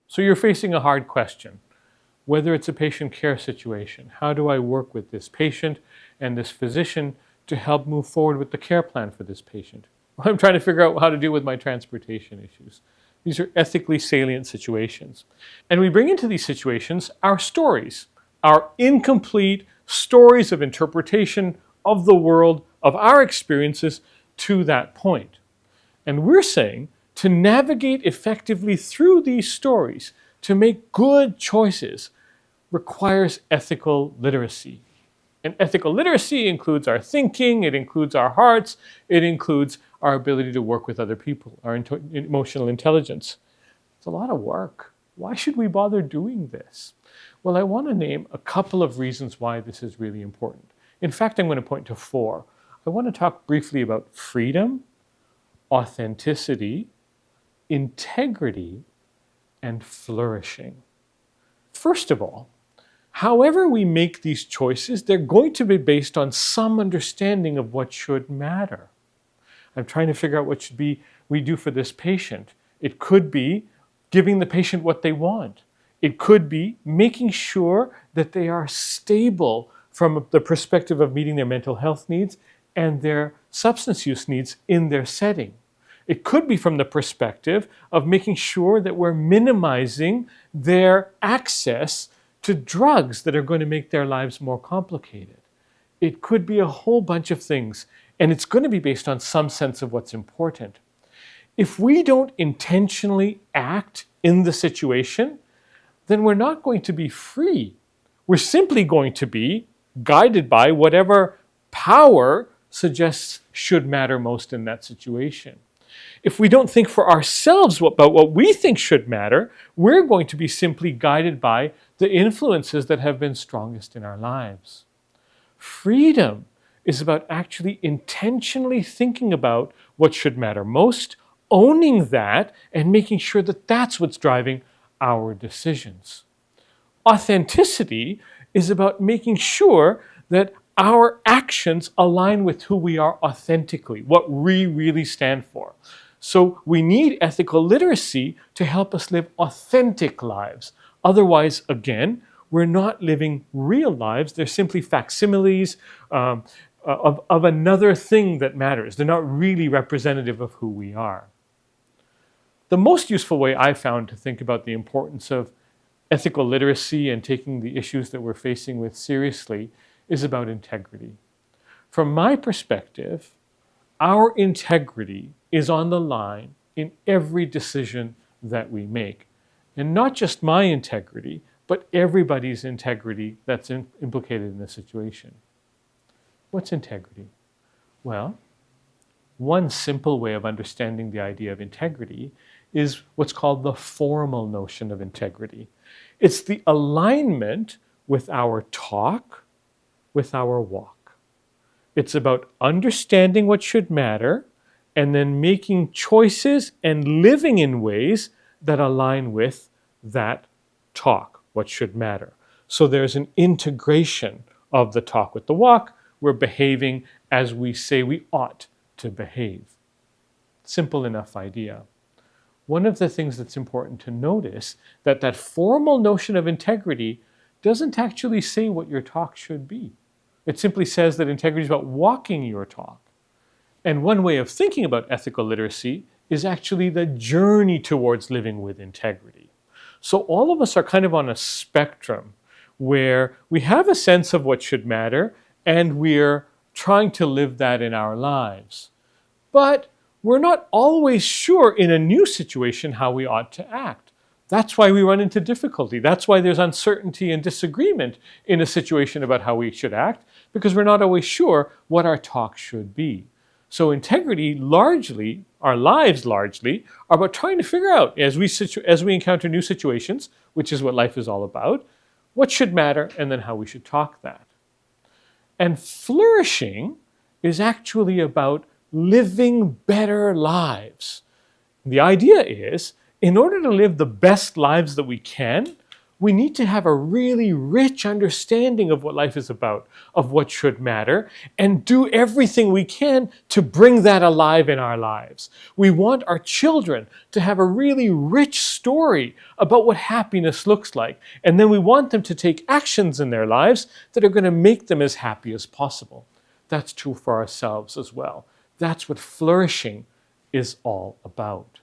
So you're facing a hard question. Whether it's a patient care situation, how do I work with this patient and this physician to help move forward with the care plan for this patient? I'm trying to figure out how to deal with my transportation issues. These are ethically salient situations. And we bring into these situations our stories, our incomplete stories of interpretation of the world, of our experiences to that point. And we're saying to navigate effectively through these stories, to make good choices, requires ethical literacy. And ethical literacy includes our thinking, it includes our hearts, it includes our ability to work with other people, our emotional intelligence. It's a lot of work. Why should we bother doing this? Well, I want to name a couple of reasons why this is really important. In fact, I'm going to point to 4. I want to talk briefly about freedom, authenticity, integrity, and flourishing. First of all, however we make these choices, they're going to be based on some understanding of what should matter. I'm trying to figure out what should be we do for this patient. It could be giving the patient what they want. It could be making sure that they are stable from the perspective of meeting their mental health needs and their substance use needs in their setting. It could be from the perspective of making sure that we're minimizing their access to drugs that are going to make their lives more complicated. It could be a whole bunch of things, and it's going to be based on some sense of what's important. If we don't intentionally act in the situation, then we're not going to be free. We're simply going to be guided by whatever power suggests should matter most in that situation. If we don't think for ourselves about what we think should matter, we're going to be simply guided by the influences that have been strongest in our lives. Freedom is about actually intentionally thinking about what should matter most, owning that, and making sure that that's what's driving our decisions. Authenticity is about making sure that our actions align with who we are authentically, what we really stand for. So we need ethical literacy to help us live authentic lives. Otherwise, again, we're not living real lives. They're simply facsimiles of another thing that matters. They're not really representative of who we are. The most useful way I found to think about the importance of ethical literacy and taking the issues that we're facing with seriously is about integrity. From my perspective, our integrity is on the line in every decision that we make. And not just my integrity, but everybody's integrity that's implicated in the situation. What's integrity? Well, one simple way of understanding the idea of integrity is what's called the formal notion of integrity. It's the alignment with our talk, with our walk. It's about understanding what should matter and then making choices and living in ways that align with that talk, what should matter. So there's an integration of the talk with the walk. We're behaving as we say we ought to behave. Simple enough idea. One of the things that's important to notice that formal notion of integrity doesn't actually say what your talk should be. It simply says that integrity is about walking your talk. And one way of thinking about ethical literacy is actually the journey towards living with integrity. So all of us are kind of on a spectrum where we have a sense of what should matter and we're trying to live that in our lives. But we're not always sure in a new situation how we ought to act. That's why we run into difficulty. That's why there's uncertainty and disagreement in a situation about how we should act, because we're not always sure what our talk should be. So integrity largely, our lives largely, are about trying to figure out, as we encounter new situations, which is what life is all about, what should matter and then how we should talk that. And flourishing is actually about living better lives. The idea is, in order to live the best lives that we can, We need to have a really rich understanding of what life is about, of what should matter, and do everything we can to bring that alive in our lives. We want our children to have a really rich story about what happiness looks like, and then we want them to take actions in their lives that are going to make them as happy as possible. That's true for ourselves as well. That's what flourishing is all about.